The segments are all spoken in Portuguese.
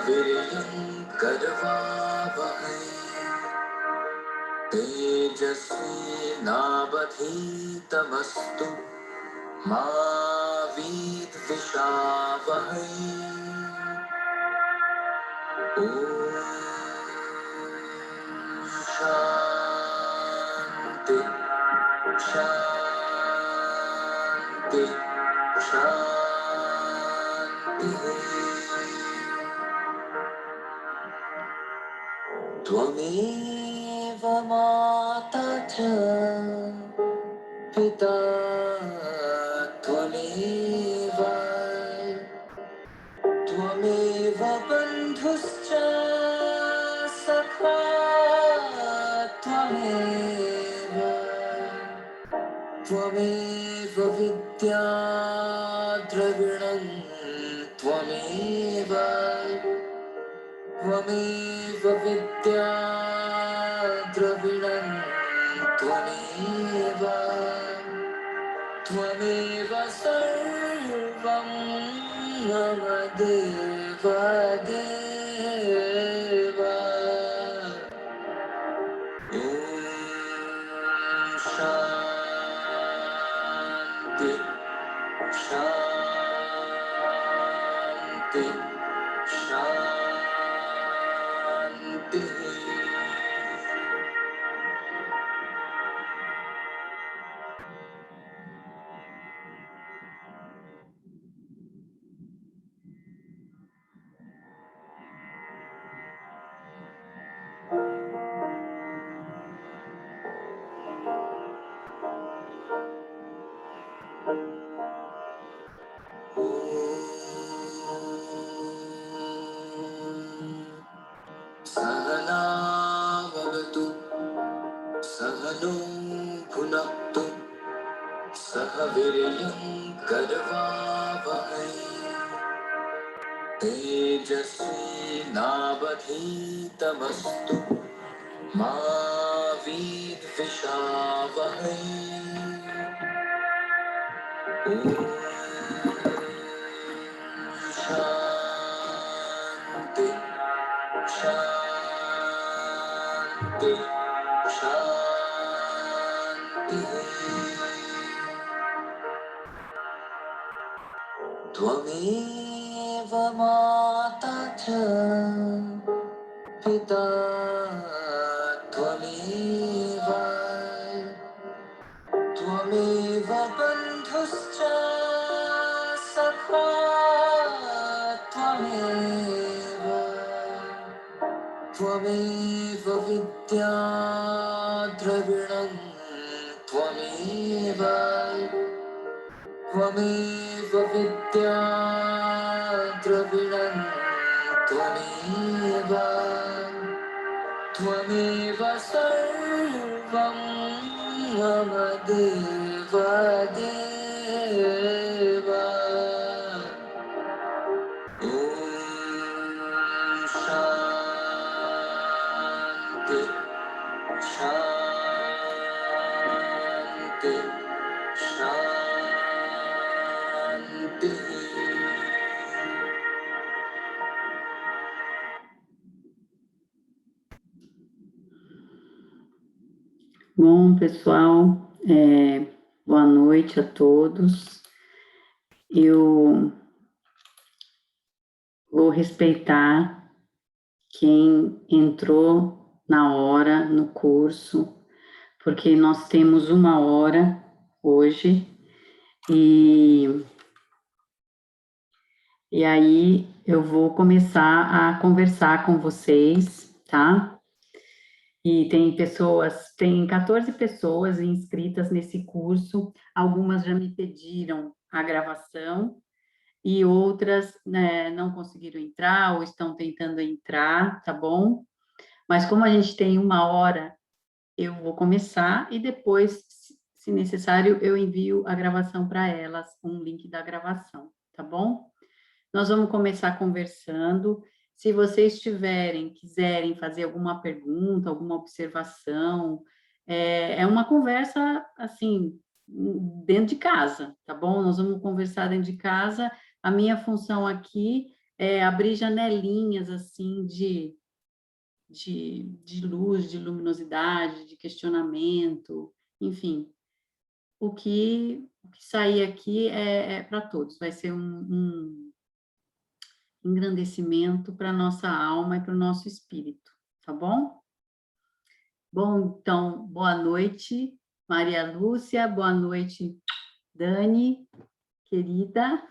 वीर्यं करवावहै तेजस्विनावधीतमस्तु मा विद्विषावहै। ॐ शान्ति शान्ति शान्तिः। त्वमेव माता च पिता त्वमेव त्वमेव बन्धुश्च सखा त्वमेव त्वमेव विद्या द्रविणं त्वमेव त्वमेव विद्या द्रविणं त्वमेव त्वमेव सर्वं मम देवदेव। ॐ शान्ति शान्ति शान्तिः। सहना भवतु सहनो भुनक्तु सह वीर्यं करवावहै तेजस्विनावधीतमस्तु मा विद्विषावहै। ॐ शान्ति शान्ति शान्तिः। त्वमेव माता च पिता त्वमेव त्वमेव बन्धुश्च सखा त्वमेव त्वमेव विद्या द्रविणं त्वमेव त्वमेव विद्या द्रविणं त्वमेव त्वमेव सर्वं मम देवदेव। ॐ शान्ति शान्ति शान्तिः। Bom, pessoal, boa noite a todos. Eu vou respeitar quem entrou na hora no curso, porque nós temos 1 hora hoje, e aí eu vou começar a conversar com vocês, tá? E tem 14 pessoas inscritas nesse curso, algumas já me pediram a gravação, e outras, né, não conseguiram entrar ou estão tentando entrar, tá bom? Mas como a gente tem 1 hora, eu vou começar e depois, se necessário, eu envio a gravação para elas, um link da gravação, tá bom? Nós vamos começar conversando. Se vocês quiserem fazer alguma pergunta, alguma observação, é uma conversa, assim, dentro de casa, tá bom? Nós vamos conversar dentro de casa. A minha função aqui abrir janelinhas, assim, de luz, de luminosidade, de questionamento, enfim. O que sair aqui é para todos, vai ser um engrandecimento para a nossa alma e para o nosso espírito, tá bom? Bom, então, boa noite, Maria Lúcia, boa noite, Dani, querida.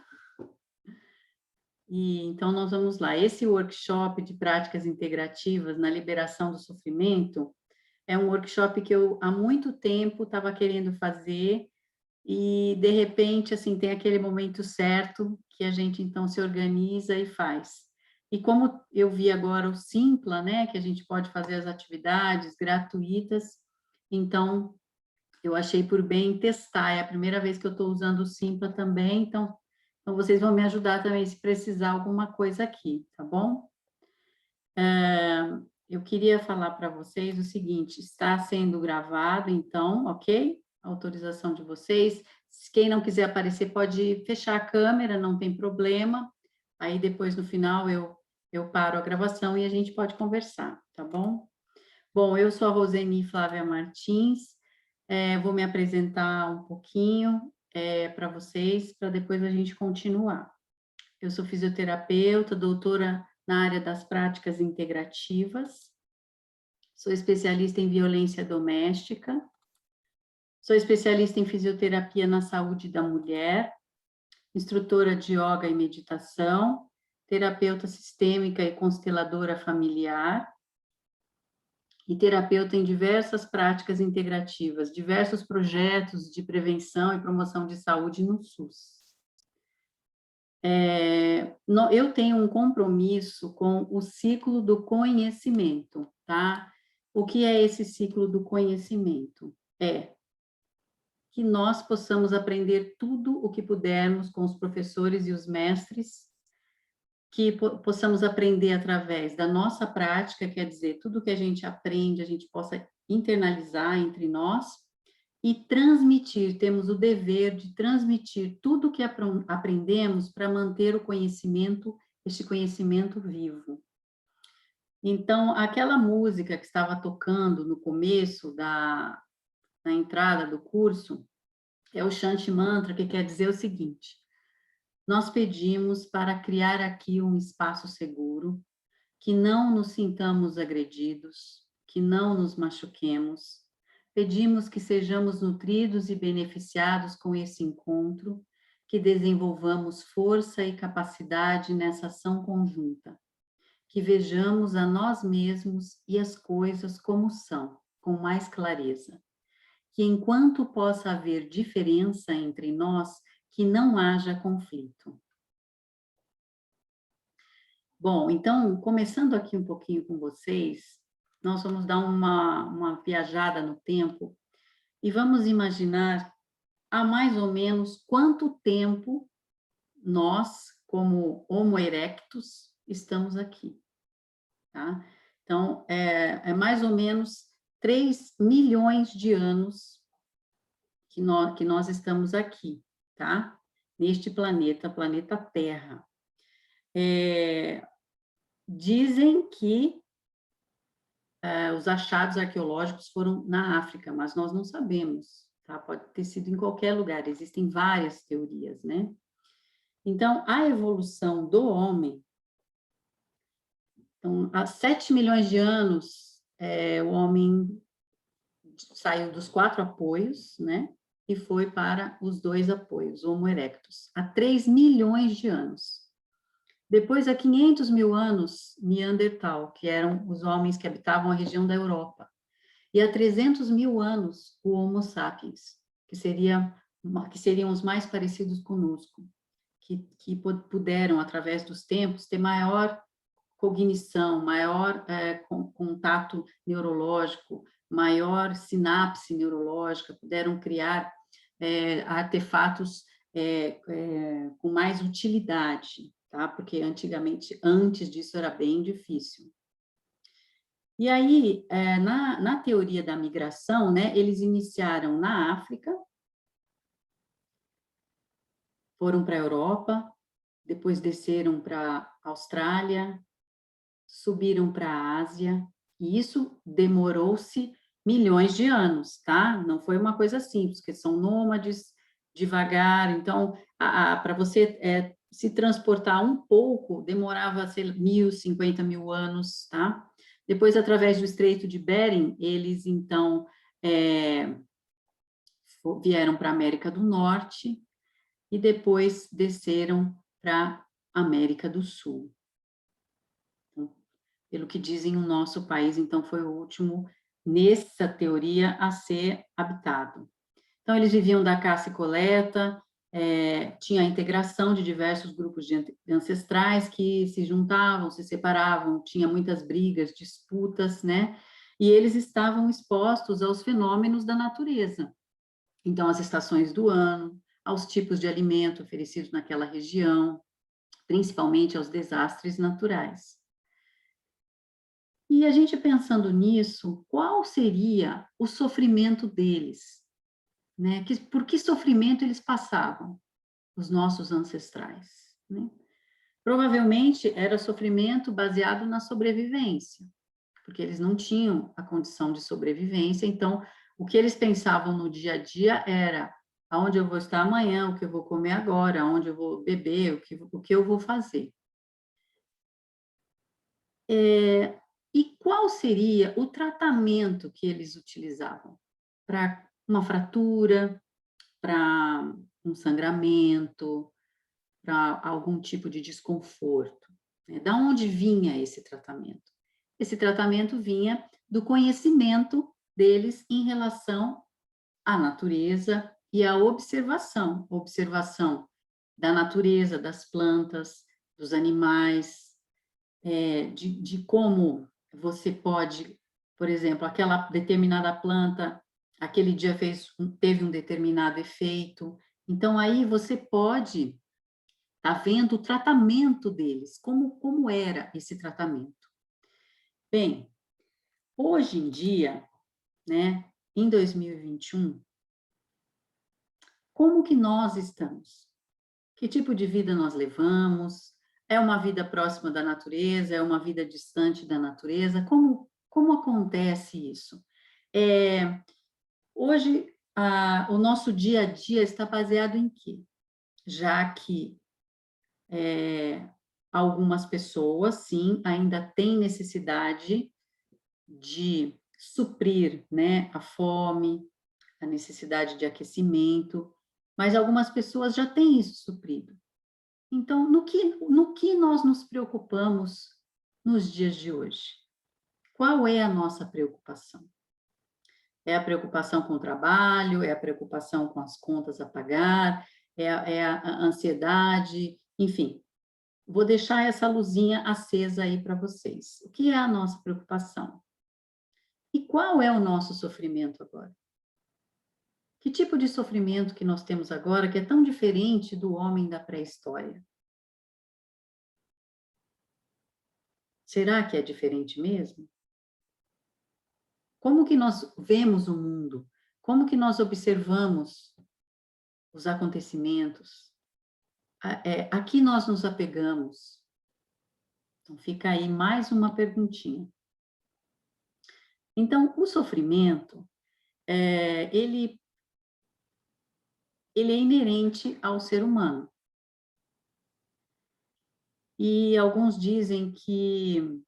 E então nós vamos lá. Esse workshop de práticas integrativas na liberação do sofrimento é um workshop que eu há muito tempo estava querendo fazer e de repente assim tem aquele momento certo que a gente então se organiza e faz. E como eu vi agora o Simpla, né, que a gente pode fazer as atividades gratuitas, então eu achei por bem testar. É a primeira vez que eu estou usando o Simpla também, então vocês vão me ajudar também se precisar alguma coisa aqui, tá bom? Eu queria falar para vocês o seguinte: está sendo gravado, então, ok? A autorização de vocês. Quem não quiser aparecer pode fechar a câmera, não tem problema. Aí depois no final eu paro a gravação e a gente pode conversar, tá bom? Bom, eu sou a Roseni Flávia Martins, vou me apresentar um pouquinho para vocês, para depois a gente continuar. Eu sou fisioterapeuta, doutora na área das práticas integrativas, sou especialista em violência doméstica, sou especialista em fisioterapia na saúde da mulher, instrutora de yoga e meditação, terapeuta sistêmica e consteladora familiar, e terapeuta em diversas práticas integrativas, diversos projetos de prevenção e promoção de saúde no SUS. Eu tenho um compromisso com o ciclo do conhecimento, tá? O que é esse ciclo do conhecimento? É que nós possamos aprender tudo o que pudermos com os professores e os mestres, que possamos aprender através da nossa prática, quer dizer, tudo que a gente aprende, a gente possa internalizar entre nós e transmitir, temos o dever de transmitir tudo o que aprendemos para manter o conhecimento, este conhecimento vivo. Então, aquela música que estava tocando no começo da entrada do curso, é o Shanti Mantra, que quer dizer o seguinte: nós pedimos para criar aqui um espaço seguro, que não nos sintamos agredidos, que não nos machuquemos. Pedimos que sejamos nutridos e beneficiados com esse encontro, que desenvolvamos força e capacidade nessa ação conjunta, que vejamos a nós mesmos e as coisas como são, com mais clareza. Que enquanto possa haver diferença entre nós, que não haja conflito. Bom, então, começando aqui um pouquinho com vocês, nós vamos dar uma viajada no tempo e vamos imaginar há mais ou menos quanto tempo nós, como Homo erectus, estamos aqui, tá? Então, é mais ou menos 3 milhões de anos que nós estamos aqui, tá? Neste planeta Terra. Dizem que os achados arqueológicos foram na África, mas nós não sabemos, tá? Pode ter sido em qualquer lugar, existem várias teorias, né? Então, a evolução do homem, então, há 7 milhões de anos, o homem saiu dos 4 apoios, né? E foi para os 2 apoios, Homo erectus, há 3 milhões de anos. Depois, há 500 mil anos, Neandertal, que eram os homens que habitavam a região da Europa. E há 300 mil anos, o Homo sapiens, que seriam os mais parecidos conosco, que puderam, através dos tempos, ter maior cognição, maior contato neurológico, maior sinapse neurológica, puderam criar artefatos com mais utilidade, tá? Porque antes disso, era bem difícil. E aí, na teoria da migração, né, eles iniciaram na África, foram para a Europa, depois desceram para a Austrália, subiram para a Ásia, e isso demorou-se milhões de anos, tá? Não foi uma coisa simples, porque são nômades, devagar, então, para você se transportar um pouco, demorava, sei lá, 1.050 mil anos, tá? Depois, através do Estreito de Bering, eles, então, vieram para a América do Norte e depois desceram para a América do Sul. Pelo que dizem, o nosso país, então, foi o último, nessa teoria, a ser habitado. Então, eles viviam da caça e coleta, tinha a integração de diversos grupos de ancestrais que se juntavam, se separavam, tinha muitas brigas, disputas, né? E eles estavam expostos aos fenômenos da natureza. Então, às estações do ano, aos tipos de alimento oferecidos naquela região, principalmente aos desastres naturais. E a gente pensando nisso, qual seria o sofrimento deles? Né? Por que sofrimento eles passavam, os nossos ancestrais? Né? Provavelmente era sofrimento baseado na sobrevivência, porque eles não tinham a condição de sobrevivência, então o que eles pensavam no dia a dia era aonde eu vou estar amanhã, o que eu vou comer agora, aonde eu vou beber, o que eu vou fazer. E qual seria o tratamento que eles utilizavam? Para uma fratura, para um sangramento, para algum tipo de desconforto. Né? Da onde vinha esse tratamento? Esse tratamento vinha do conhecimento deles em relação à natureza e à observação da natureza, das plantas, dos animais, de como você pode, por exemplo, aquela determinada planta, aquele dia teve um determinado efeito. Então, aí você pode estar vendo o tratamento deles, como era esse tratamento. Bem, hoje em dia, né, em 2021, como que nós estamos? Que tipo de vida nós levamos? É uma vida próxima da natureza? É uma vida distante da natureza? Como acontece isso? Hoje, o nosso dia a dia está baseado em quê? Já que algumas pessoas, sim, ainda têm necessidade de suprir, né, a fome, a necessidade de aquecimento, mas algumas pessoas já têm isso suprido. Então, no que nós nos preocupamos nos dias de hoje? Qual é a nossa preocupação? É a preocupação com o trabalho, é a preocupação com as contas a pagar, é a ansiedade, enfim. Vou deixar essa luzinha acesa aí para vocês. O que é a nossa preocupação? E qual é o nosso sofrimento agora? Que tipo de sofrimento que nós temos agora que é tão diferente do homem da pré-história? Será que é diferente mesmo? Como que nós vemos o mundo? Como que nós observamos os acontecimentos? A que nós nos apegamos? Então, fica aí mais uma perguntinha. Então, o sofrimento, ele é inerente ao ser humano. E alguns dizem que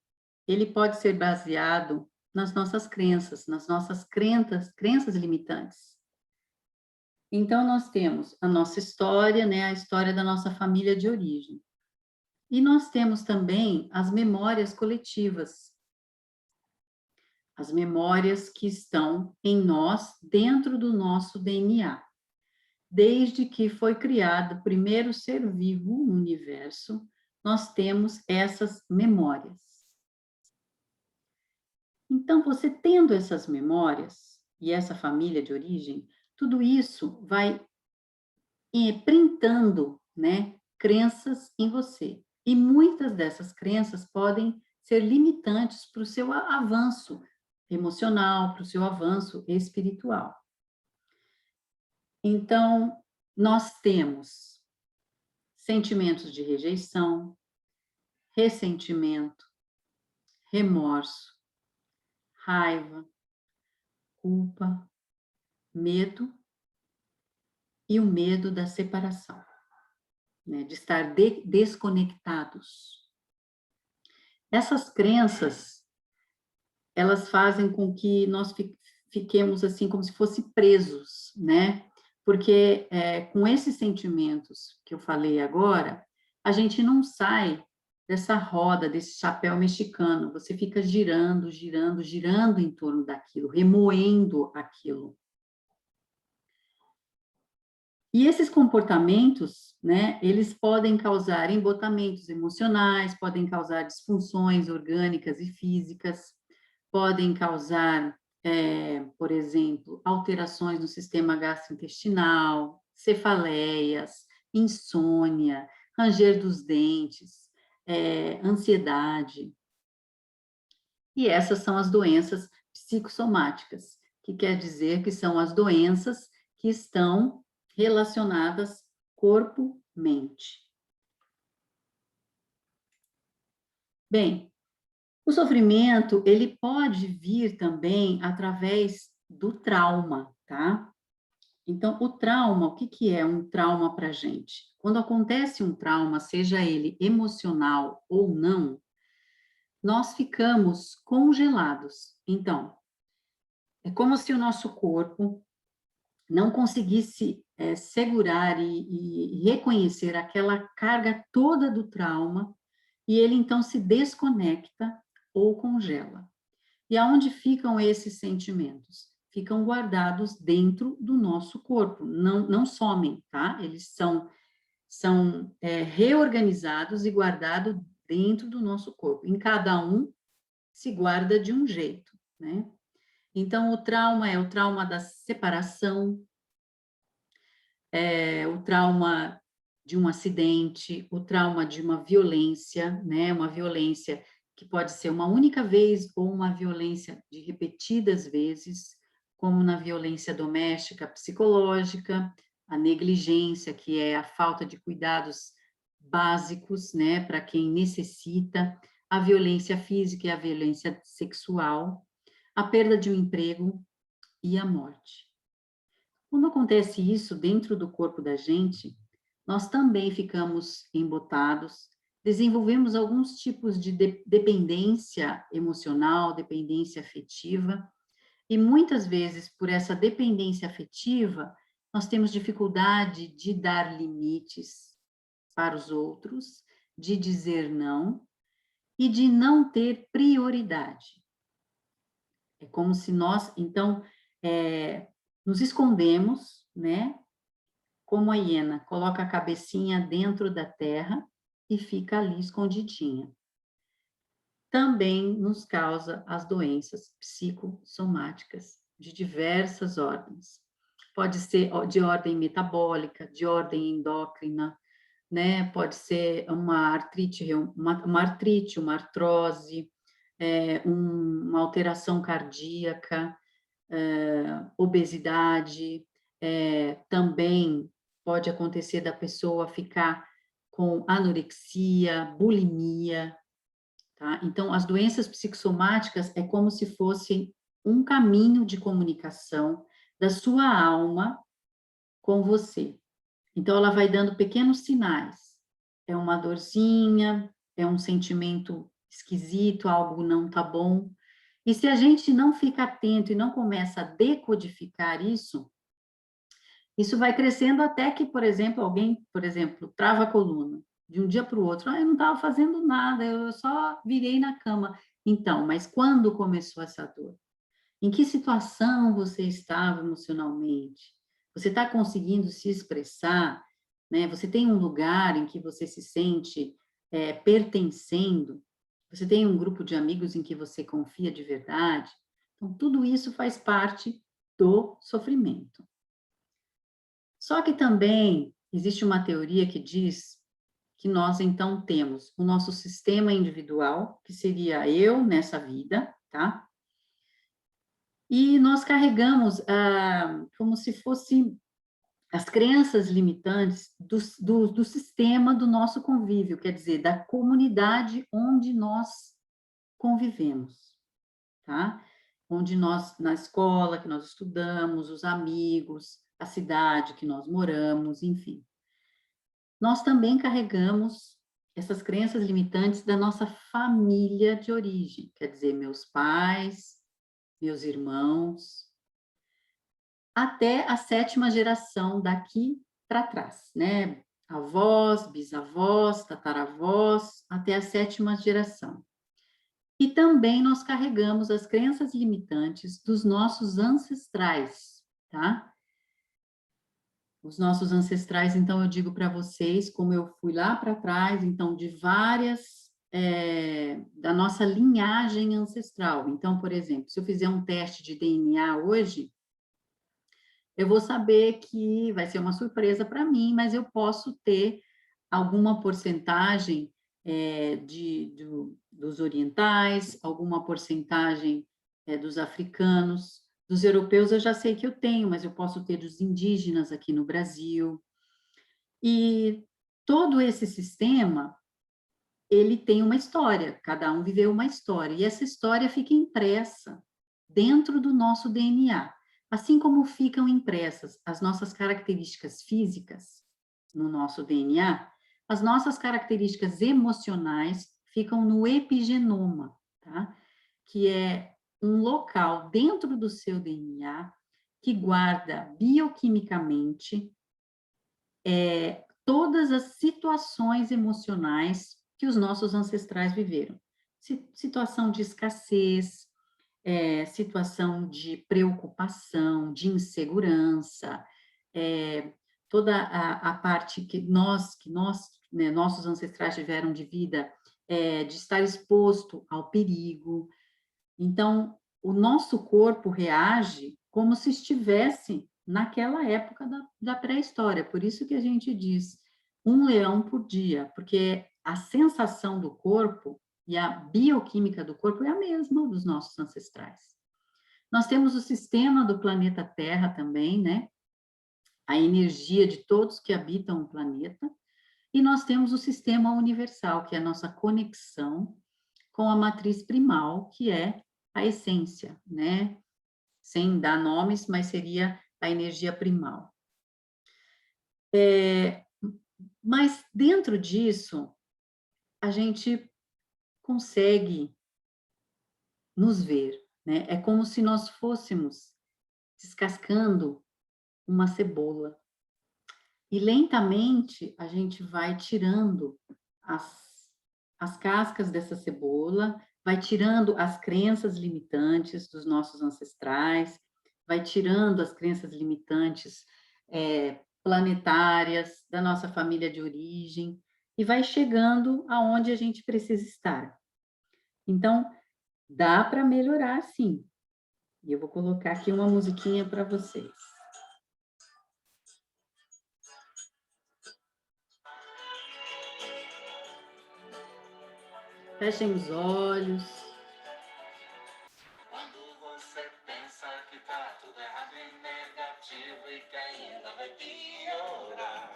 ele pode ser baseado nas nossas crenças limitantes. Então, nós temos a nossa história, né, a história da nossa família de origem. E nós temos também as memórias coletivas, as memórias que estão em nós, dentro do nosso DNA. Desde que foi criado o primeiro ser vivo no universo, nós temos essas memórias. Então, você tendo essas memórias e essa família de origem, tudo isso vai printando, né, crenças em você. E muitas dessas crenças podem ser limitantes para o seu avanço emocional, para o seu avanço espiritual. Então, nós temos sentimentos de rejeição, ressentimento, remorso, raiva, culpa, medo e o medo da separação, né, de estar desconectados. Essas crenças, elas fazem com que nós fiquemos assim como se fosse presos, né? Porque com esses sentimentos que eu falei agora, a gente não sai dessa roda, desse chapéu mexicano. Você fica girando, girando, girando em torno daquilo, remoendo aquilo. E esses comportamentos, né, eles podem causar embotamentos emocionais, podem causar disfunções orgânicas e físicas, podem causar, por exemplo, alterações no sistema gastrointestinal, cefaleias, insônia, ranger dos dentes, ansiedade. E essas são as doenças psicossomáticas, que quer dizer que são as doenças que estão relacionadas corpo-mente. Bem, o sofrimento, ele pode vir também através do trauma, tá? Então, o trauma, o que que é um trauma para a gente? Quando acontece um trauma, seja ele emocional ou não, nós ficamos congelados. Então, é como se o nosso corpo não conseguisse segurar e reconhecer aquela carga toda do trauma, e ele então se desconecta ou congela. E aonde ficam esses sentimentos? Ficam guardados dentro do nosso corpo, não somem, tá? Eles são reorganizados e guardados dentro do nosso corpo. Em cada um se guarda de um jeito, né? Então, o trauma é o trauma da separação, o trauma de um acidente, o trauma de uma violência, né? Uma violência que pode ser uma única vez ou uma violência de repetidas vezes, como na violência doméstica psicológica, a negligência, que é a falta de cuidados básicos, né, para quem necessita, a violência física e a violência sexual, a perda de um emprego e a morte. Quando acontece isso dentro do corpo da gente, nós também ficamos embotados, desenvolvemos alguns tipos de dependência emocional, dependência afetiva, e muitas vezes, por essa dependência afetiva, nós temos dificuldade de dar limites para os outros, de dizer não e de não ter prioridade. É como se nós, então, nos escondemos, né? Como a hiena, coloca a cabecinha dentro da terra e fica ali escondidinha. Também nos causa as doenças psicossomáticas de diversas ordens. Pode ser de ordem metabólica, de ordem endócrina, né? Pode ser uma artrite, uma artrose, uma alteração cardíaca, obesidade, também pode acontecer da pessoa ficar com anorexia, bulimia, tá? Então, as doenças psicossomáticas é como se fosse um caminho de comunicação da sua alma com você. Então, ela vai dando pequenos sinais. É uma dorzinha, é um sentimento esquisito, algo não tá bom. E se a gente não fica atento e não começa a decodificar isso vai crescendo até que, por exemplo, alguém, por exemplo, trava a coluna de um dia para o outro. Eu não estava fazendo nada, eu só virei na cama. Então, mas quando começou essa dor? Em que situação você estava emocionalmente? Você está conseguindo se expressar? Né? Você tem um lugar em que você se sente pertencendo? Você tem um grupo de amigos em que você confia de verdade? Então, tudo isso faz parte do sofrimento. Só que também existe uma teoria que diz que nós, então, temos o nosso sistema individual, que seria eu nessa vida, tá? E nós carregamos como se fosse as crenças limitantes do sistema do nosso convívio, quer dizer, da comunidade onde nós convivemos, tá? Onde nós, na escola que nós estudamos, os amigos, a cidade que nós moramos, enfim. Nós também carregamos essas crenças limitantes da nossa família de origem, quer dizer, meus pais, meus irmãos, até a sétima geração daqui para trás, né? Avós, bisavós, tataravós, até a sétima geração. E também nós carregamos as crenças limitantes dos nossos ancestrais, tá? Os nossos ancestrais, então, eu digo para vocês, como eu fui lá para trás, então, de várias, da nossa linhagem ancestral. Então, por exemplo, se eu fizer um teste de DNA hoje, eu vou saber que vai ser uma surpresa para mim, mas eu posso ter alguma porcentagem dos orientais, alguma porcentagem dos africanos, dos europeus eu já sei que eu tenho, mas eu posso ter dos indígenas aqui no Brasil. E todo esse sistema, ele tem uma história, cada um viveu uma história, e essa história fica impressa dentro do nosso DNA. Assim como ficam impressas as nossas características físicas no nosso DNA, as nossas características emocionais ficam no epigenoma, tá? Que é um local dentro do seu DNA que guarda bioquimicamente todas as situações emocionais que os nossos ancestrais viveram. Situação de escassez, situação de preocupação, de insegurança, toda a parte que né, nossos ancestrais tiveram de vida, de estar exposto ao perigo. Então, o nosso corpo reage como se estivesse naquela época da pré-história. Por isso que a gente diz um leão por dia, porque a sensação do corpo e a bioquímica do corpo é a mesma dos nossos ancestrais. Nós temos o sistema do planeta Terra também, né? A energia de todos que habitam o planeta. E nós temos o sistema universal, que é a nossa conexão com a matriz primal, que é a essência, né? Sem dar nomes, mas seria a energia primal. Mas dentro disso, a gente consegue nos ver, né? É como se nós fôssemos descascando uma cebola. E lentamente a gente vai tirando as cascas dessa cebola, vai tirando as crenças limitantes dos nossos ancestrais, vai tirando as crenças limitantes planetárias da nossa família de origem e vai chegando aonde a gente precisa estar. Então, dá para melhorar, sim. E eu vou colocar aqui uma musiquinha para vocês. Fechem os olhos. Quando você pensa que tá tudo errado e negativo e que ainda vai piorar,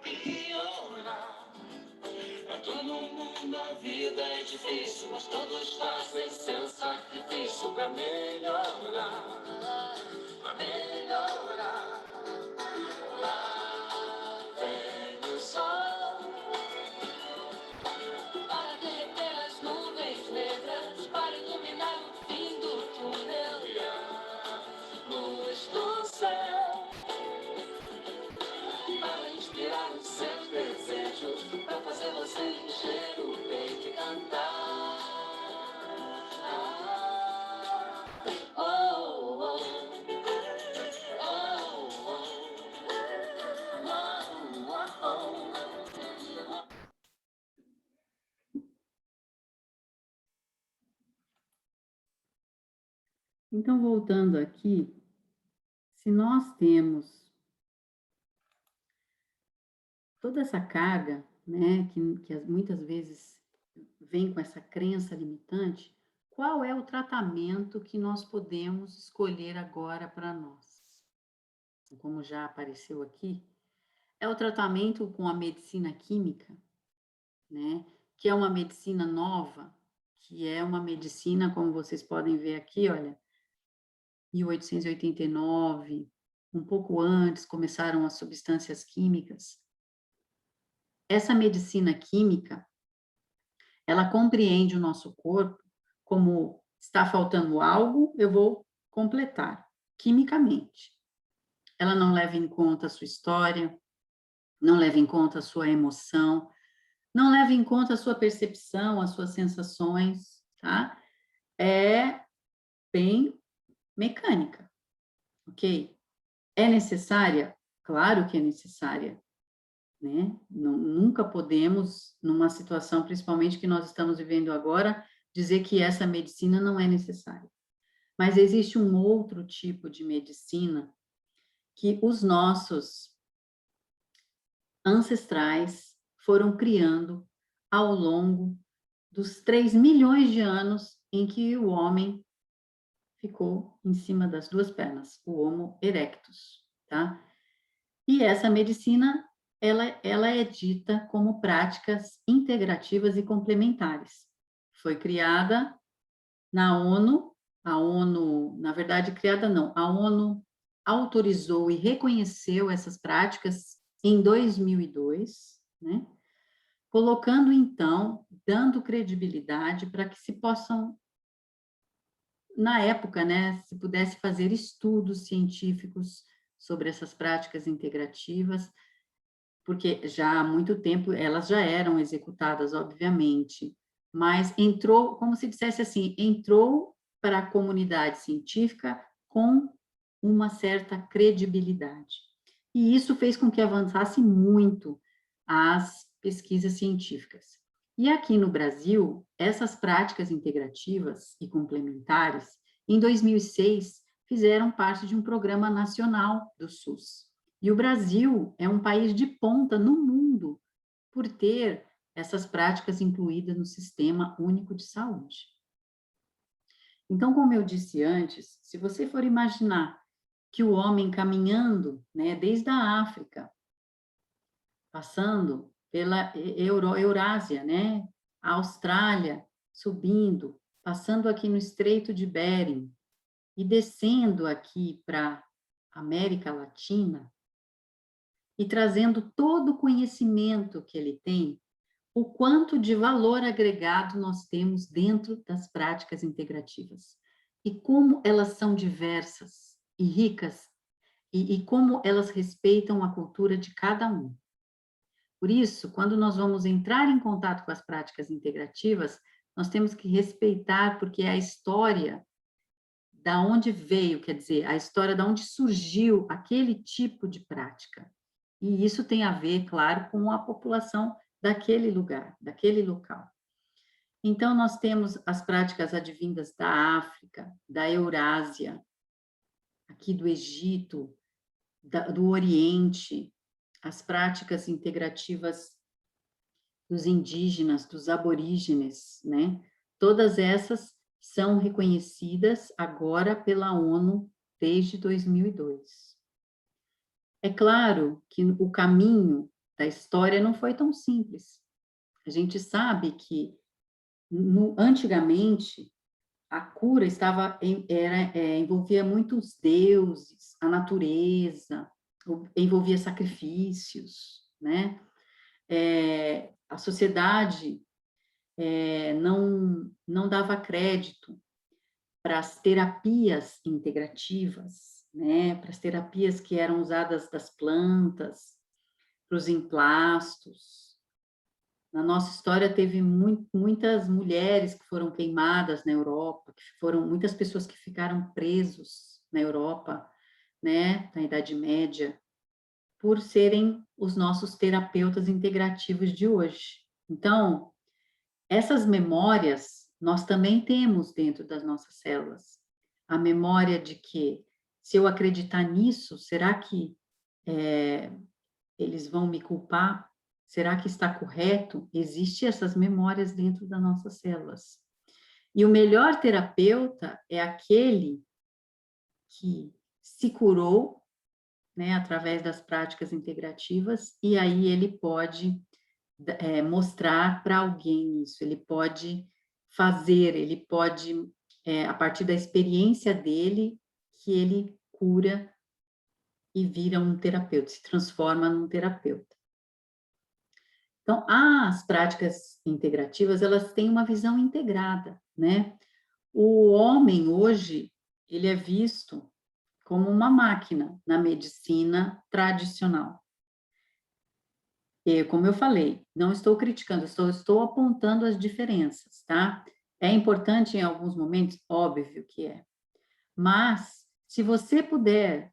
piorar. Pra todo mundo a vida é difícil, mas todos fazem seu sacrifício pra melhorar, pra melhorar. Lá vem o sol para derreter as nuvens negras, para iluminar o fim do túnel e a luz do céu, para inspirar os seus desejos, para fazer você encher o peito e cantar. Oh, oh, oh, oh, oh. Então, voltando aqui, se nós temos toda essa carga, né, que muitas vezes vem com essa crença limitante, qual é o tratamento que nós podemos escolher agora para nós? como já apareceu aqui, é o tratamento com a medicina química, né? Que é uma medicina nova, que é uma medicina, como vocês podem ver aqui, olha, 1889, um pouco antes começaram as substâncias químicas. Essa medicina química, ela compreende o nosso corpo como está faltando algo, eu vou completar quimicamente. Ela não leva em conta a sua história, não leva em conta a sua emoção, não leva em conta a sua percepção, as suas sensações, tá? É bem mecânica, ok? É necessária? Claro que é necessária, né? Nunca podemos, numa situação, principalmente que nós estamos vivendo agora, dizer que essa medicina não é necessária. Mas existe um outro tipo de medicina que os nossos ancestrais foram criando ao longo dos 3 milhões de anos em que o homem ficou em cima das duas pernas, o Homo erectus, tá? E essa medicina, ela é dita como práticas integrativas e complementares. Foi criada na ONU, a ONU, na verdade, criada não, a ONU autorizou e reconheceu essas práticas em 2002, né? Colocando, então, dando credibilidade para que se possam, na época, né, se pudesse fazer estudos científicos sobre essas práticas integrativas, porque já há muito tempo elas já eram executadas, obviamente, mas entrou, como se dissesse assim, entrou para a comunidade científica com uma certa credibilidade. E isso fez com que avançasse muito as pesquisas científicas. E aqui no Brasil, essas práticas integrativas e complementares, em 2006, fizeram parte de um programa nacional do SUS. E o Brasil é um país de ponta no mundo por ter essas práticas incluídas no Sistema Único de Saúde. Então, como eu disse antes, se você for imaginar que o homem caminhando, né, desde a África, passando pela Eurásia, né, a Austrália, subindo, passando aqui no Estreito de Bering e descendo aqui para América Latina, e trazendo todo o conhecimento que ele tem, o quanto de valor agregado nós temos dentro das práticas integrativas e como elas são diversas e ricas e como elas respeitam a cultura de cada um. Por isso, quando nós vamos entrar em contato com as práticas integrativas, nós temos que respeitar, porque é a história da onde veio, quer dizer, a história da onde surgiu aquele tipo de prática. E isso tem a ver, claro, com a população daquele lugar, daquele local. Então, nós temos as práticas advindas da África, da Eurásia, aqui do Egito, do Oriente, as práticas integrativas dos indígenas, dos aborígenes, né? Todas essas são reconhecidas agora pela ONU desde 2002. É claro que o caminho da história não foi tão simples. A gente sabe que antigamente a cura envolvia muitos deuses, a natureza, envolvia sacrifícios, né? A sociedade não dava crédito para as terapias integrativas, né? Para as terapias que eram usadas das plantas, para os emplastos. Na nossa história teve muitas mulheres que foram queimadas na Europa, muitas pessoas que ficaram presos na Europa, né, na Idade Média, por serem os nossos terapeutas integrativos de hoje. Então, essas memórias nós também temos dentro das nossas células. A memória de que, se eu acreditar nisso, será que eles vão me culpar? Será que está correto? Existem essas memórias dentro das nossas células. E o melhor terapeuta é aquele que se curou né, através das práticas integrativas, e aí ele pode mostrar para alguém isso, ele pode fazer, ele pode, a partir da experiência dele, que ele cura e vira um terapeuta, se transforma num terapeuta. Então, as práticas integrativas, elas têm uma visão integrada, né? O homem, hoje, ele é visto como uma máquina na medicina tradicional. E, como eu falei, não estou criticando, estou apontando as diferenças, tá? É importante em alguns momentos, óbvio que é. Mas, se você puder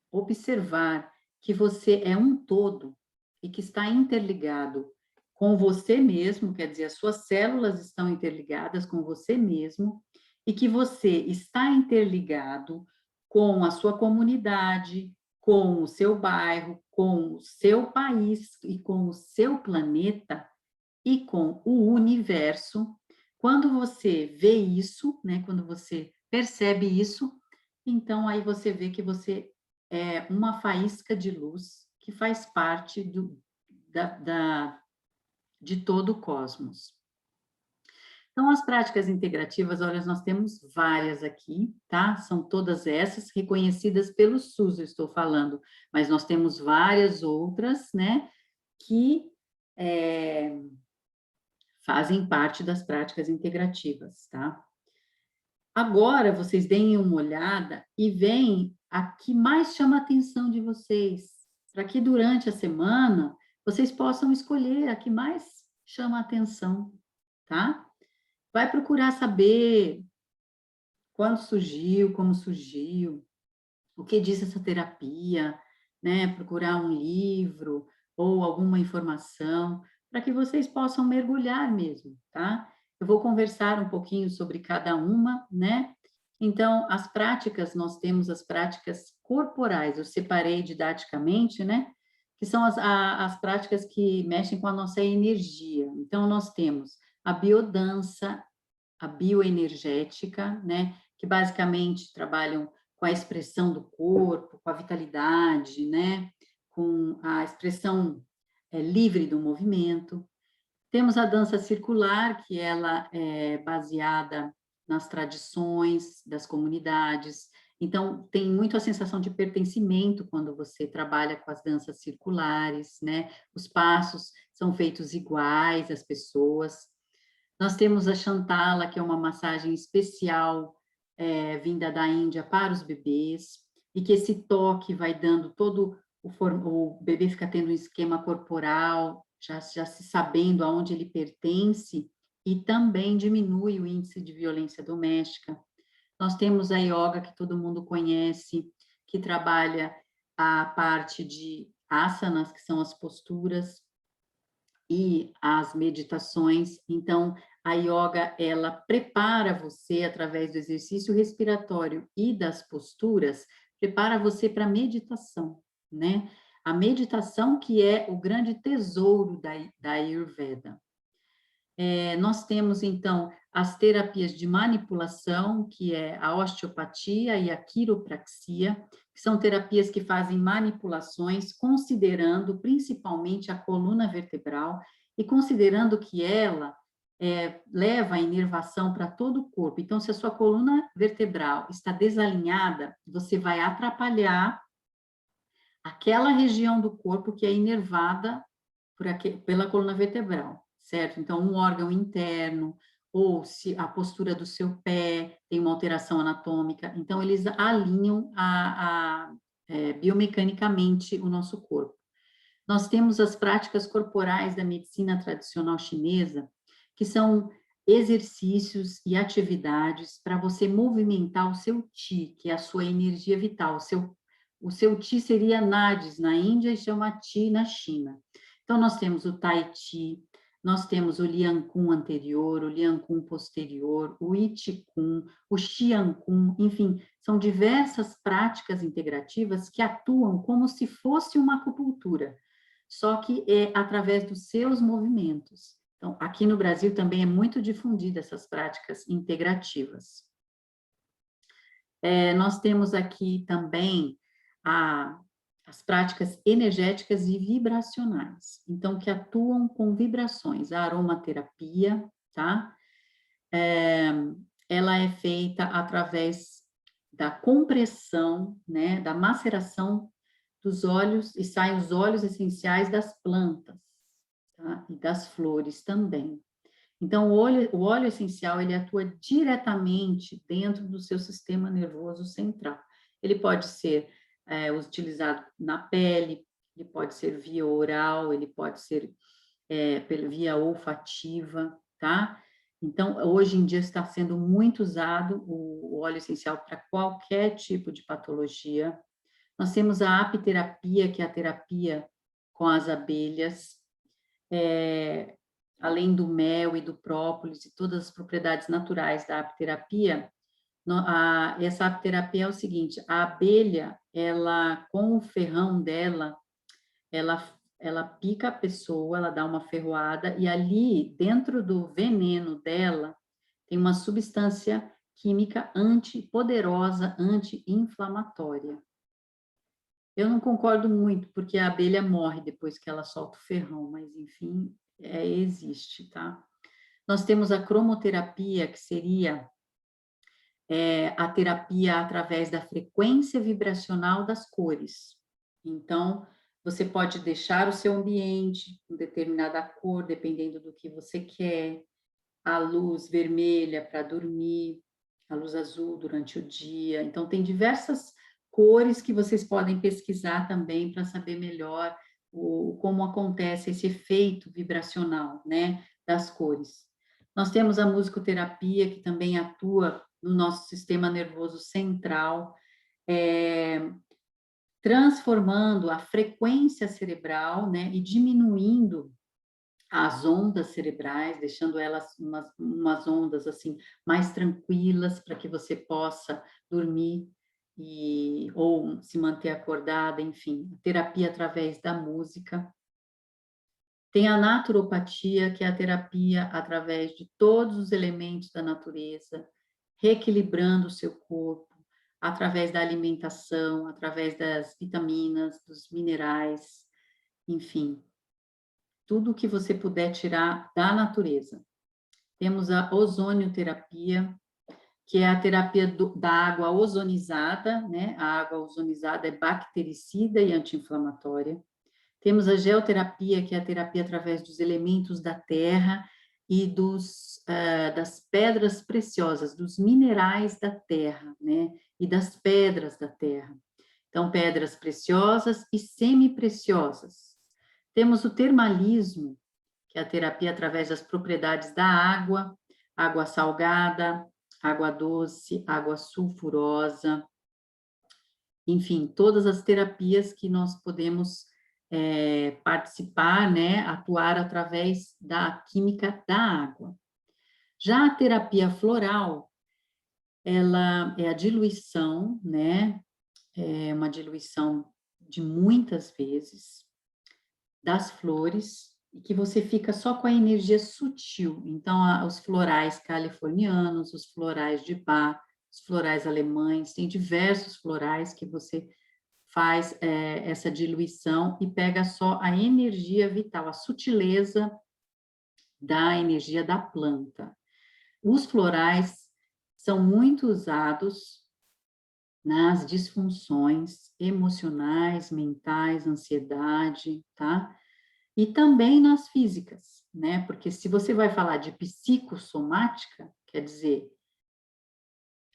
observar que você é um todo e que está interligado com você mesmo, quer dizer, as suas células estão interligadas com você mesmo, e que você está interligado com a sua comunidade, com o seu bairro, com o seu país e com o seu planeta e com o universo. Quando você vê isso, né, quando você percebe isso, então aí você vê que você é uma faísca de luz que faz parte de todo o cosmos. Então, as práticas integrativas, olha, nós temos várias aqui, tá? São todas essas reconhecidas pelo SUS, eu estou falando, mas nós temos várias outras, né, que fazem parte das práticas integrativas, tá? Agora, vocês deem uma olhada e veem a que mais chama a atenção de vocês, para que durante a semana vocês possam escolher a que mais chama a atenção, tá? Vai procurar saber quando surgiu, como surgiu, o que diz essa terapia, né? Procurar um livro ou alguma informação, para que vocês possam mergulhar mesmo, tá? Eu vou conversar um pouquinho sobre cada uma, né? Então, as práticas, nós temos as práticas corporais, eu separei didaticamente, né? Que são as práticas que mexem com a nossa energia. Então, nós temos a biodança, a bioenergética, né? Que basicamente trabalham com a expressão do corpo, com a vitalidade, né? Com a expressão livre do movimento. Temos a dança circular, que ela é baseada nas tradições das comunidades. Então, tem muito a sensação de pertencimento quando você trabalha com as danças circulares, né? Os passos são feitos iguais às pessoas. Nós temos a Shantala, que é uma massagem especial vinda da Índia para os bebês, e que esse toque vai dando todo o bebê fica tendo um esquema corporal, já se sabendo aonde ele pertence, e também diminui o índice de violência doméstica. Nós temos a yoga, que todo mundo conhece, que trabalha a parte de asanas, que são as posturas, e as meditações. Então, a yoga, ela prepara você, através do exercício respiratório e das posturas, prepara você para a meditação, né? A meditação que é o grande tesouro da Ayurveda. Nós temos, então, as terapias de manipulação, que é a osteopatia e a quiropraxia, que são terapias que fazem manipulações, considerando principalmente a coluna vertebral e considerando que ela leva a inervação para todo o corpo. Então, se a sua coluna vertebral está desalinhada, você vai atrapalhar aquela região do corpo que é inervada pela coluna vertebral, certo? Então, um órgão interno, ou se a postura do seu pé tem uma alteração anatômica, então eles alinham biomecanicamente o nosso corpo. Nós temos as práticas corporais da medicina tradicional chinesa, que são exercícios e atividades para você movimentar o seu Qi, que é a sua energia vital. O seu Qi seria Nadis na Índia e chama Qi na China. Então, nós temos o Tai Chi, nós temos o Lian Kun anterior, o Lian Kun posterior, o I Chi Kun, o Xian Kun, enfim, são diversas práticas integrativas que atuam como se fosse uma acupuntura, só que é através dos seus movimentos. Então, aqui no Brasil também é muito difundida essas práticas integrativas. Nós temos aqui também as práticas energéticas e vibracionais, então, que atuam com vibrações, a aromaterapia, tá? Ela é feita através da compressão, né, da maceração dos óleos, e saem os óleos essenciais das plantas, tá? E das flores também. Então, o óleo essencial, ele atua diretamente dentro do seu sistema nervoso central. Ele pode ser utilizado na pele, ele pode ser via oral, ele pode ser via olfativa, tá? Então, hoje em dia está sendo muito usado o óleo essencial para qualquer tipo de patologia. Nós temos a apiterapia, que é a terapia com as abelhas, além do mel e do própolis e todas as propriedades naturais da apiterapia. Essa apiterapia é o seguinte: a abelha, ela, com o ferrão dela, ela pica a pessoa, ela dá uma ferroada, e ali, dentro do veneno dela, tem uma substância química poderosa, anti-inflamatória. Eu não concordo muito, porque a abelha morre depois que ela solta o ferrão, mas, enfim, existe, tá? Nós temos a cromoterapia, que seria a terapia através da frequência vibracional das cores. Então, você pode deixar o seu ambiente com determinada cor, dependendo do que você quer, a luz vermelha para dormir, a luz azul durante o dia. Então, tem diversas cores que vocês podem pesquisar também para saber melhor como acontece esse efeito vibracional, né, das cores. Nós temos a musicoterapia, que também atua no nosso sistema nervoso central, transformando a frequência cerebral, né, e diminuindo as ondas cerebrais, deixando elas umas ondas assim mais tranquilas, para que você possa dormir ou se manter acordada, enfim, terapia através da música. Tem a naturopatia, que é a terapia através de todos os elementos da natureza, reequilibrando o seu corpo, através da alimentação, através das vitaminas, dos minerais, enfim, tudo que você puder tirar da natureza. Temos a ozonioterapia, que é a terapia da água ozonizada, né? A água ozonizada é bactericida e anti-inflamatória. Temos a geoterapia, que é a terapia através dos elementos da terra e das pedras preciosas, dos minerais da terra, né? E das pedras da terra. Então, pedras preciosas e semi-preciosas. Temos o termalismo, que é a terapia através das propriedades da água, água salgada, água doce, água sulfurosa, enfim, todas as terapias que nós podemos participar, né, atuar através da química da água. Já a terapia floral, ela é a diluição, né, é uma diluição de muitas vezes das flores, e que você fica só com a energia sutil. Então, os florais californianos, os florais de Bach, os florais alemães, tem diversos florais que você faz essa diluição e pega só a energia vital, a sutileza da energia da planta. Os florais são muito usados nas disfunções emocionais, mentais, ansiedade, tá? E também nas físicas, né? Porque se você vai falar de psicossomática, quer dizer,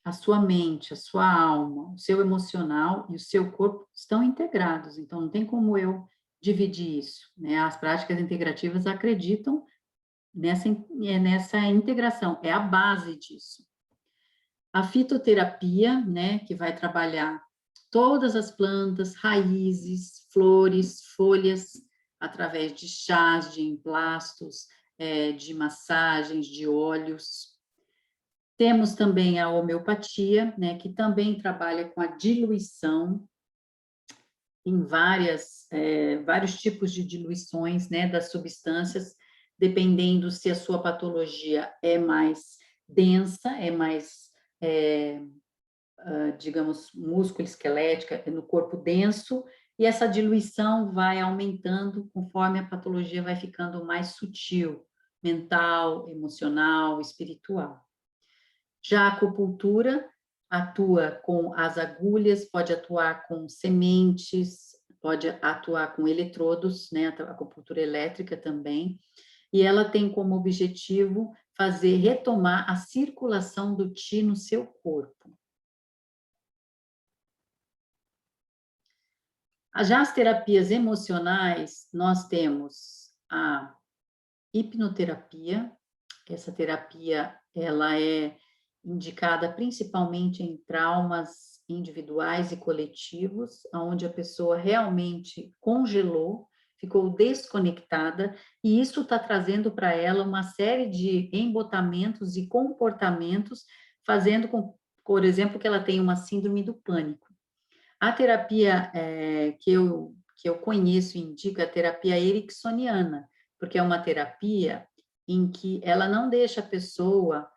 a sua mente, a sua alma, o seu emocional e o seu corpo estão integrados, então não tem como eu dividir isso, né? As práticas integrativas acreditam nessa integração, é a base disso. A fitoterapia, né, que vai trabalhar todas as plantas, raízes, flores, folhas, através de chás, de emplastos, de massagens, de óleos. Temos também a homeopatia, né, que também trabalha com a diluição em vários tipos de diluições, né, das substâncias, dependendo se a sua patologia é mais densa, é mais, digamos, músculo-esquelética, no corpo denso, e essa diluição vai aumentando conforme a patologia vai ficando mais sutil, mental, emocional, espiritual. Já a acupuntura atua com as agulhas, pode atuar com sementes, pode atuar com eletrodos, né, a acupuntura elétrica também, e ela tem como objetivo fazer retomar a circulação do Qi no seu corpo. Já as terapias emocionais, nós temos a hipnoterapia. Essa terapia, ela é indicada principalmente em traumas individuais e coletivos, onde a pessoa realmente congelou, ficou desconectada, e isso está trazendo para ela uma série de embotamentos e comportamentos, fazendo com, por exemplo, que ela tenha uma síndrome do pânico. A terapia que eu conheço e indico é a terapia ericksoniana, porque é uma terapia em que ela não deixa a pessoa,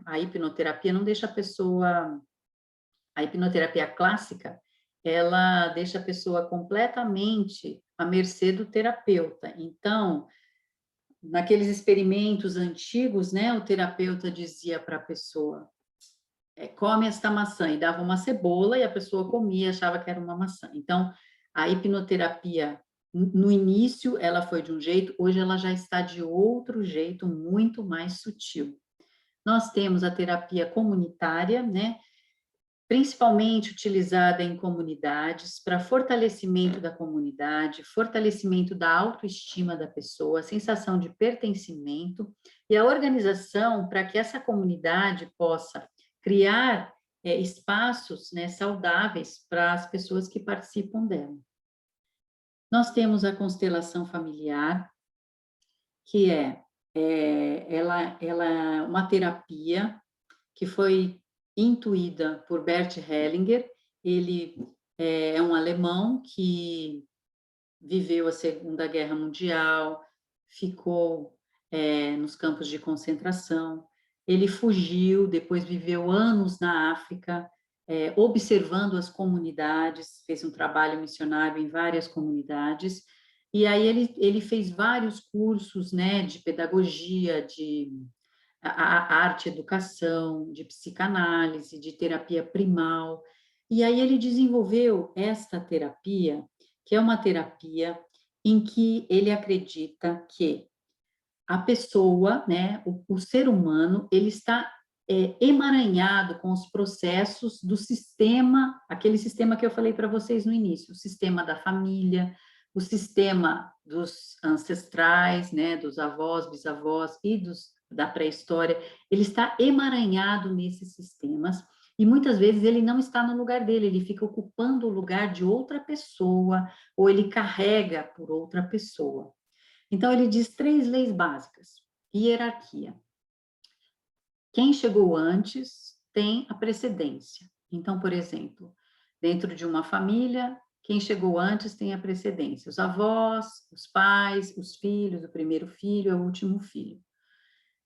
a hipnoterapia não deixa a pessoa, a hipnoterapia clássica, ela deixa a pessoa completamente à mercê do terapeuta. Então, naqueles experimentos antigos, né, o terapeuta dizia para a pessoa, come esta maçã, e dava uma cebola, e a pessoa comia, achava que era uma maçã. Então, a hipnoterapia, no início, ela foi de um jeito, hoje ela já está de outro jeito, muito mais sutil. Nós temos a terapia comunitária, né? Principalmente utilizada em comunidades, para fortalecimento da comunidade, fortalecimento da autoestima da pessoa, a sensação de pertencimento e a organização para que essa comunidade possa criar espaços, né, saudáveis para as pessoas que participam dela. Nós temos a constelação familiar, que ela é uma terapia que foi intuída por Bert Hellinger. Ele é um alemão que viveu a Segunda Guerra Mundial, ficou nos campos de concentração, ele fugiu, depois viveu anos na África, observando as comunidades, fez um trabalho missionário em várias comunidades, e aí ele fez vários cursos, né, de pedagogia, de a arte educação, de psicanálise, de terapia primal. E aí ele desenvolveu esta terapia, que é uma terapia em que ele acredita que a pessoa, né, o ser humano, ele está emaranhado com os processos do sistema, aquele sistema que eu falei para vocês no início, o sistema da família, o sistema dos ancestrais, né, dos avós, bisavós e da pré-história, ele está emaranhado nesses sistemas, e muitas vezes ele não está no lugar dele, ele fica ocupando o lugar de outra pessoa, ou ele carrega por outra pessoa. Então, ele diz 3 leis básicas. Hierarquia. Quem chegou antes tem a precedência. Então, por exemplo, dentro de uma família, quem chegou antes tem a precedência. Os avós, os pais, os filhos, o primeiro filho é o último filho.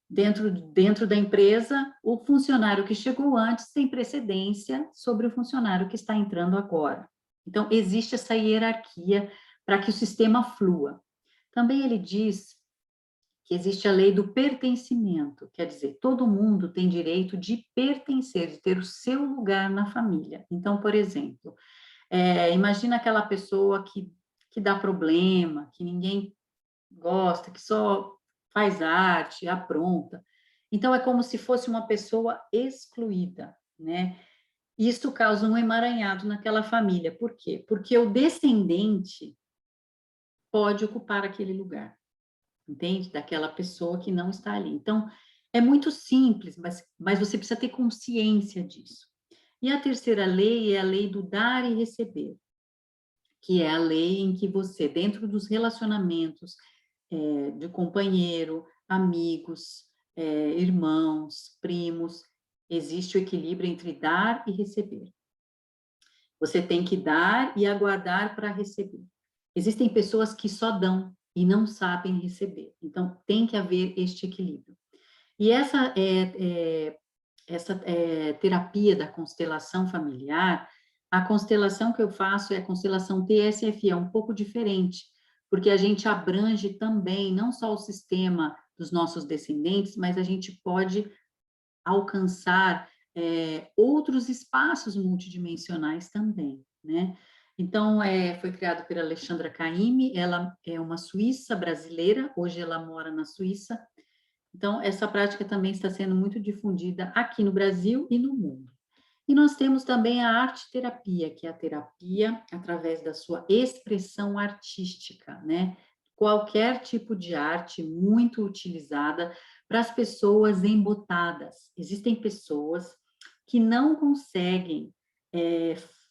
Dentro da empresa, o funcionário que chegou antes tem precedência sobre o funcionário que está entrando agora. Então, existe essa hierarquia para que o sistema flua. Também ele diz que existe a lei do pertencimento, quer dizer, todo mundo tem direito de pertencer, de ter o seu lugar na família. Então, por exemplo, imagina aquela pessoa que dá problema, que ninguém gosta, que só faz arte, apronta. Então, é como se fosse uma pessoa excluída, né? Isso causa um emaranhado naquela família. Por quê? Porque o descendente pode ocupar aquele lugar, entende? Daquela pessoa que não está ali. Então, é muito simples, mas você precisa ter consciência disso. E a terceira lei é a lei do dar e receber, que é a lei em que você, dentro dos relacionamentos de companheiro, amigos, irmãos, primos, existe o equilíbrio entre dar e receber. Você tem que dar e aguardar para receber. Existem pessoas que só dão e não sabem receber. Então, tem que haver este equilíbrio. E essa terapia da constelação familiar, A constelação que eu faço é a constelação TSFI, é um pouco diferente, porque a gente abrange também não só o sistema dos nossos descendentes, mas a gente pode alcançar outros espaços multidimensionais também, né? Então, foi criado pela Alexandra Caymmi, ela é uma suíça brasileira, hoje ela mora na Suíça. Então, essa prática também está sendo muito difundida aqui no Brasil e no mundo. E nós temos também a arte-terapia, que é a terapia através da sua expressão artística, né? Qualquer tipo de arte muito utilizada para as pessoas embotadas. Existem pessoas que não conseguem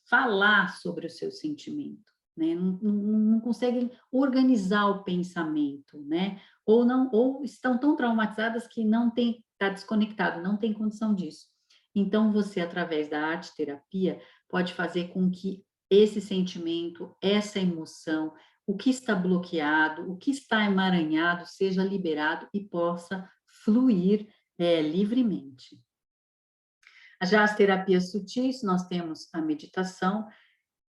falar sobre o seu sentimento, né? Não conseguem organizar o pensamento, né? Ou estão tão traumatizadas que não tem, está desconectado, não tem condição disso. Então, você, através da arte-terapia, pode fazer com que esse sentimento, essa emoção, o que está bloqueado, o que está emaranhado, seja liberado e possa fluir livremente. Já as terapias sutis, nós temos a meditação,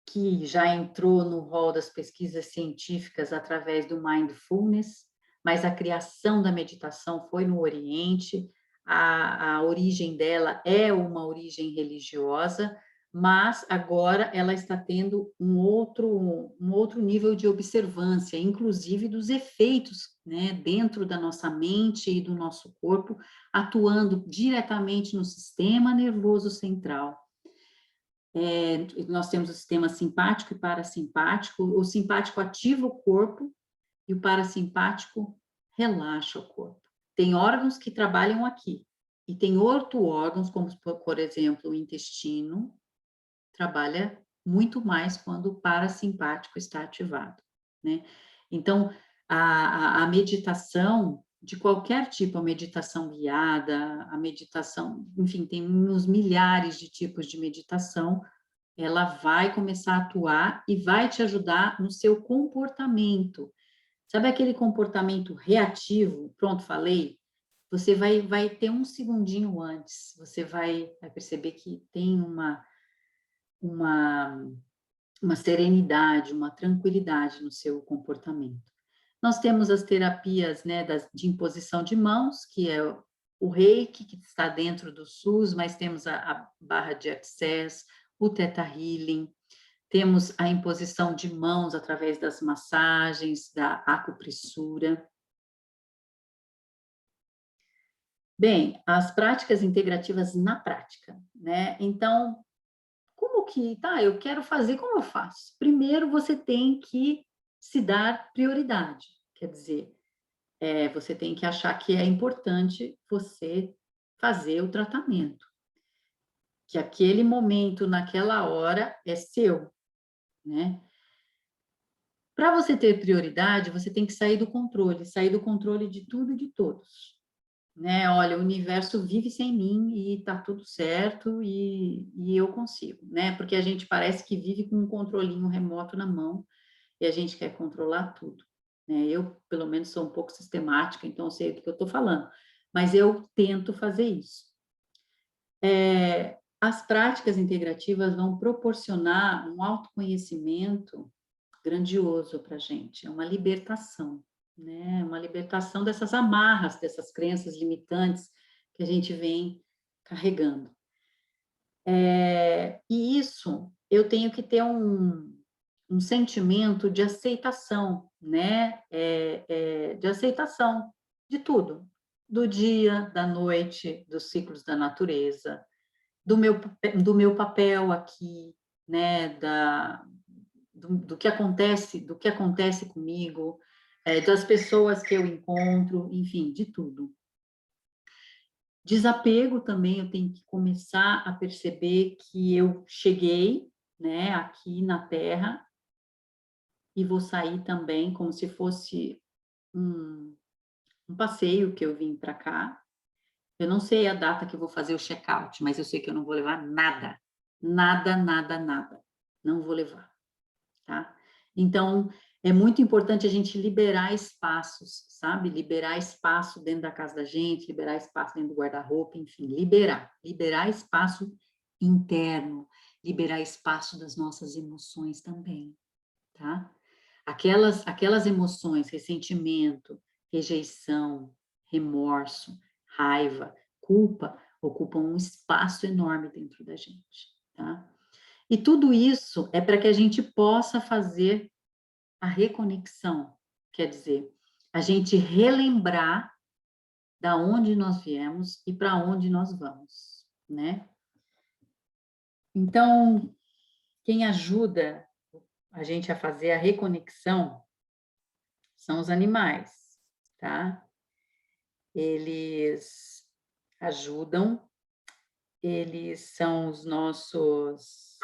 que já entrou no rol das pesquisas científicas através do mindfulness, mas a criação da meditação foi no Oriente, a origem dela é uma origem religiosa, mas agora ela está tendo um outro nível de observância, inclusive dos efeitos, né, dentro da nossa mente e do nosso corpo, atuando diretamente no sistema nervoso central. Nós temos o sistema simpático e parasimpático. O simpático ativa o corpo e o parasimpático relaxa o corpo. Tem órgãos que trabalham aqui e tem outros órgãos, como por exemplo o intestino, trabalha muito mais quando o parasimpático está ativado, né? Então, a meditação de qualquer tipo, a meditação guiada, a meditação, enfim, tem uns milhares de tipos de meditação, ela vai começar a atuar e vai te ajudar no seu comportamento. Sabe aquele comportamento reativo? Pronto, falei. Você vai ter um segundinho antes, você vai perceber que tem uma, uma serenidade, uma tranquilidade no seu comportamento. Nós temos as terapias, né, de imposição de mãos, que é o reiki, que está dentro do SUS, mas temos a barra de access, o Theta Healing, temos a imposição de mãos através das massagens, da acupressura. Bem, as práticas integrativas na prática, né? Então, como que, tá, eu quero fazer, como eu faço? Primeiro, você tem que se dar prioridade, quer dizer, você tem que achar que é importante você fazer o tratamento, que aquele momento, naquela hora, é seu, né? Para você ter prioridade, você tem que sair do controle de tudo e de todos, né? Olha, o universo vive sem mim e tá tudo certo e eu consigo, né? Porque a gente parece que vive com um controlinho remoto na mão e a gente quer controlar tudo, né? Eu, pelo menos, sou um pouco sistemática, então eu sei do que eu estou falando, mas eu tento fazer isso. As práticas integrativas vão proporcionar um autoconhecimento grandioso para a gente, é uma libertação, né? Uma libertação dessas amarras, dessas crenças limitantes que a gente vem carregando. E isso, eu tenho que ter um sentimento de aceitação, né? De aceitação de tudo, do dia, da noite, dos ciclos da natureza, do meu papel aqui, né? Do que acontece comigo, das pessoas que eu encontro, enfim, de tudo. Desapego também, eu tenho que começar a perceber que eu cheguei, né, aqui na Terra e vou sair também como se fosse um passeio que eu vim para cá. Eu não sei a data que eu vou fazer o check-out, mas eu sei que eu não vou levar nada, nada, nada, nada. Não vou levar. Tá? Então, é muito importante a gente liberar espaços, sabe? Liberar espaço dentro da casa da gente, liberar espaço dentro do guarda-roupa, enfim, liberar espaço interno. liberar espaço das nossas emoções também, tá? Aquelas emoções, ressentimento, rejeição, remorso, raiva, culpa, ocupam um espaço enorme dentro da gente, tá? E tudo isso é para que a gente possa fazer a reconexão, quer dizer, a gente relembrar da onde nós viemos e para onde nós vamos, né? Então, quem ajuda a gente a fazer a reconexão são os animais, tá? Eles ajudam, eles são os nossos.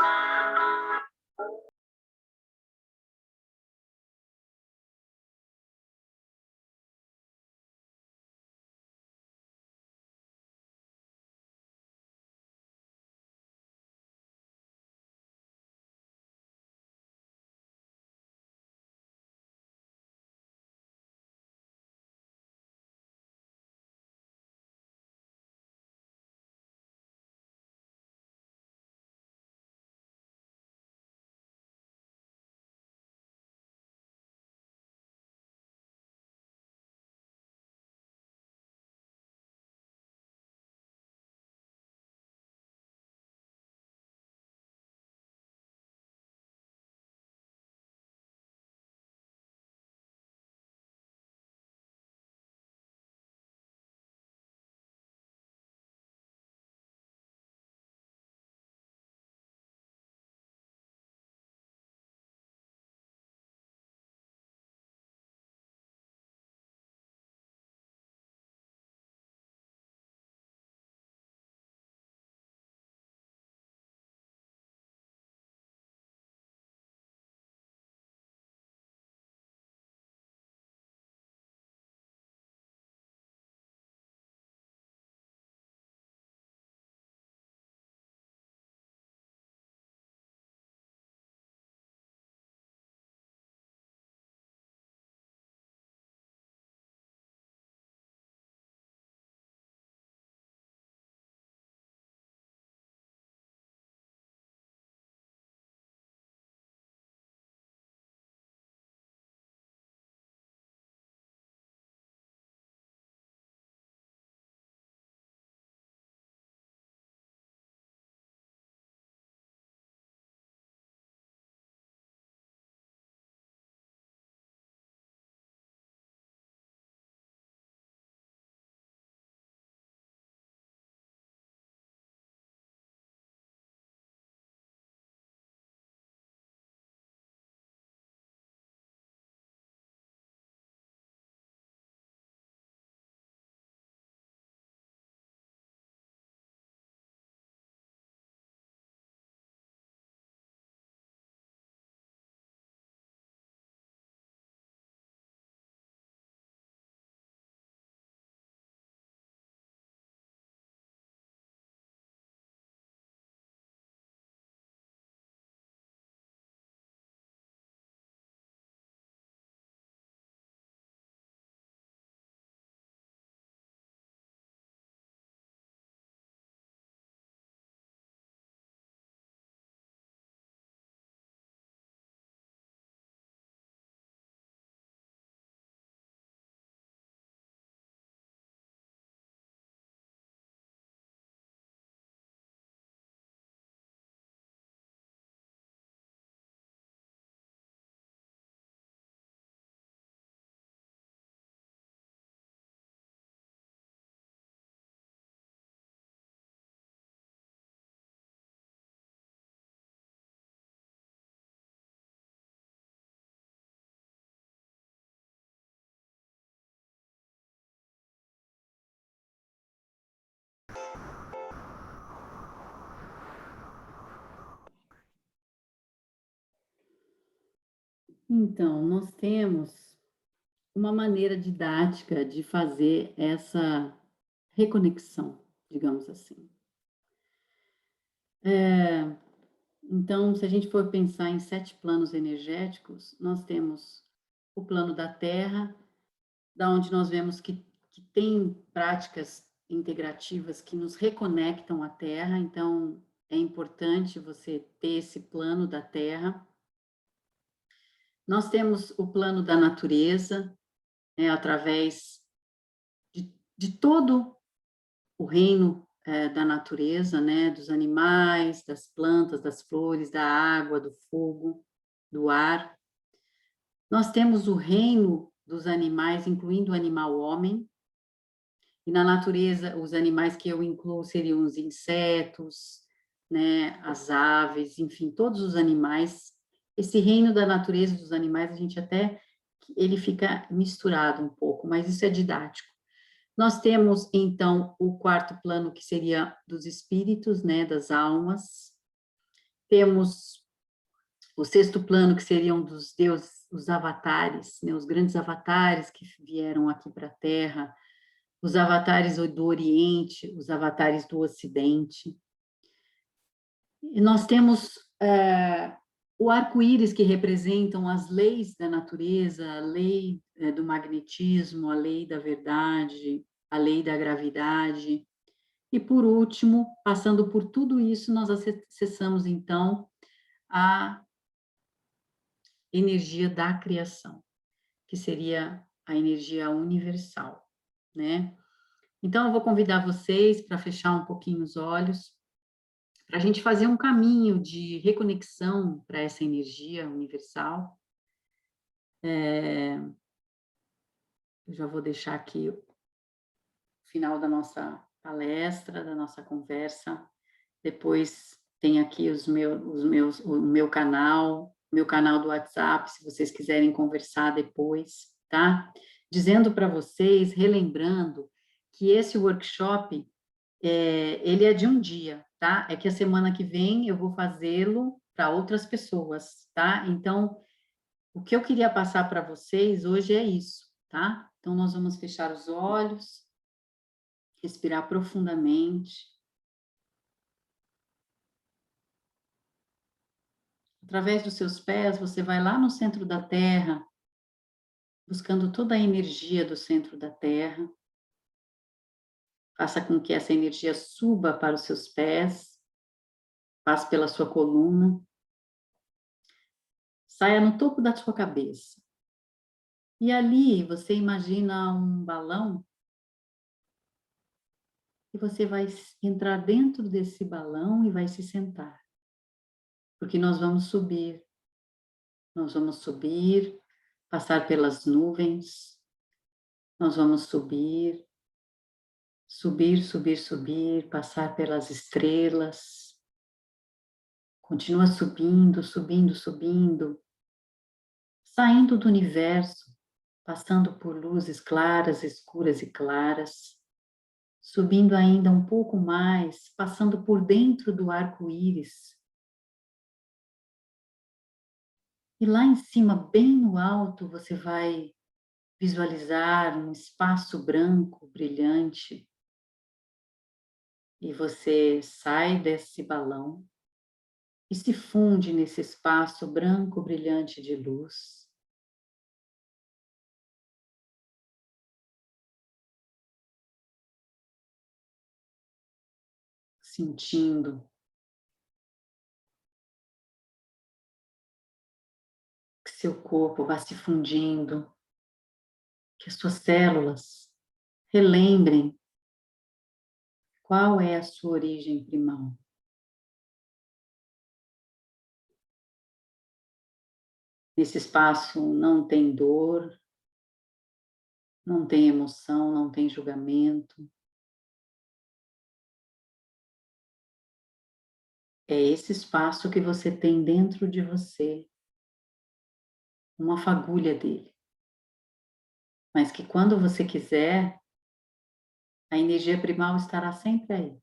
Então, nós temos uma maneira didática de fazer essa reconexão, digamos assim. Então, se a gente for pensar em 7 planos energéticos, nós temos o plano da Terra, da onde nós vemos que tem práticas integrativas que nos reconectam à Terra. Então, é importante você ter esse plano da Terra. Nós temos o plano da natureza, né, através de todo o reino da natureza, né, dos animais, das plantas, das flores, da água, do fogo, do ar. Nós temos o reino dos animais, incluindo o animal homem, e na natureza, os animais que eu incluo seriam os insetos, né, as aves, enfim, todos os animais. Esse reino da natureza dos animais, a gente até, ele fica misturado um pouco, mas isso é didático. Nós temos, então, o quarto plano, que seria dos espíritos, né, das almas. Temos o sexto plano, que seriam dos deuses, os avatares, né, os grandes avatares que vieram aqui para a Terra, os avatares do Oriente, os avatares do Ocidente. E nós temos o arco-íris, que representam as leis da natureza, a lei do magnetismo, a lei da verdade, a lei da gravidade. E, por último, passando por tudo isso, nós acessamos, então, a energia da criação, que seria a energia universal, né? Então, eu vou convidar vocês para fechar um pouquinho os olhos, para a gente fazer um caminho de reconexão para essa energia universal. Eu já vou deixar aqui o final da nossa palestra, da nossa conversa. Depois tem aqui o meu canal do WhatsApp, se vocês quiserem conversar depois, tá? Dizendo para vocês, relembrando, que esse workshop, ele é de um dia, tá? É que a semana que vem eu vou fazê-lo para outras pessoas, tá? Então, o que eu queria passar para vocês hoje é isso, tá? Então, nós vamos fechar os olhos, respirar profundamente. Através dos seus pés, você vai lá no centro da Terra, buscando toda a energia do centro da Terra. Faça com que essa energia suba para os seus pés, passe pela sua coluna, saia no topo da sua cabeça. E ali você imagina um balão e você vai entrar dentro desse balão e vai se sentar. Porque nós vamos subir, passar pelas nuvens, nós vamos subir, subir, subir, subir, passar pelas estrelas. Continua subindo, subindo, subindo, saindo do universo, passando por luzes claras, escuras e claras, subindo ainda um pouco mais, passando por dentro do arco-íris. E lá em cima, bem no alto, você vai visualizar um espaço branco, brilhante, e você sai desse balão e se funde nesse espaço branco, brilhante de luz. Sentindo que seu corpo vai se fundindo, que as suas células relembrem qual é a sua origem primal. Nesse espaço não tem dor, não tem emoção, não tem julgamento. É esse espaço que você tem dentro de você, uma fagulha dele. Mas que quando você quiser, a energia primal estará sempre aí,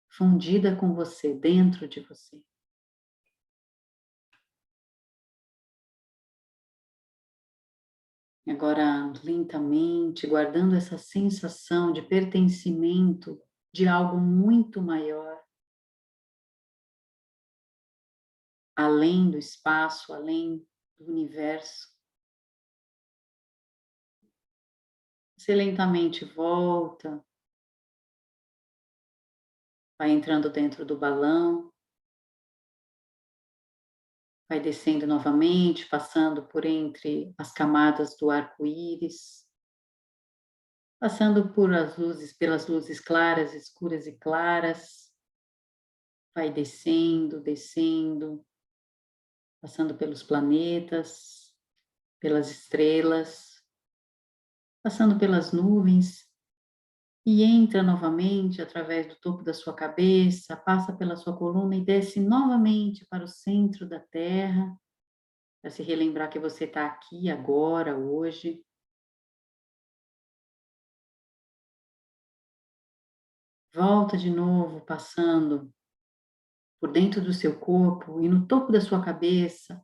fundida com você, dentro de você. Agora, lentamente, guardando essa sensação de pertencimento de algo muito maior, além do espaço, além do universo. Você lentamente volta vai entrando dentro do balão, vai descendo novamente, passando por entre as camadas do arco-íris, passando pelas luzes claras, escuras e claras, vai descendo, descendo, passando pelos planetas, pelas estrelas, passando pelas nuvens e entra novamente através do topo da sua cabeça, passa pela sua coluna e desce novamente para o centro da Terra, para se relembrar que você está aqui agora, hoje. Volta de novo, passando por dentro do seu corpo e no topo da sua cabeça,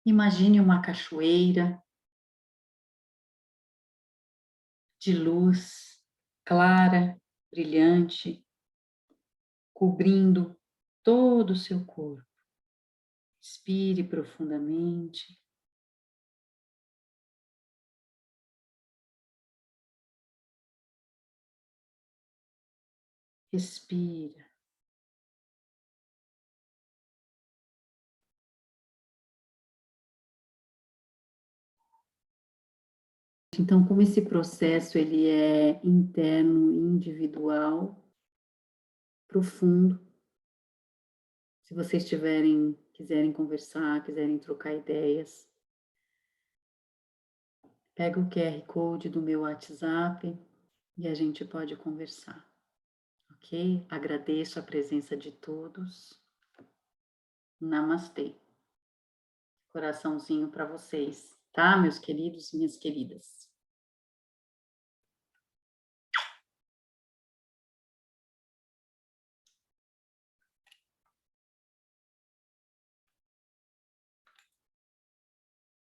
imagine uma cachoeira de luz clara, brilhante, cobrindo todo o seu corpo. Respire profundamente. Respira. Então, como esse processo ele é interno, individual, profundo, se vocês quiserem conversar, quiserem trocar ideias, pega o QR Code do meu WhatsApp e a gente pode conversar, ok? Agradeço a presença de todos. Namastê. Coraçãozinho para vocês, tá, meus queridos, minhas queridas?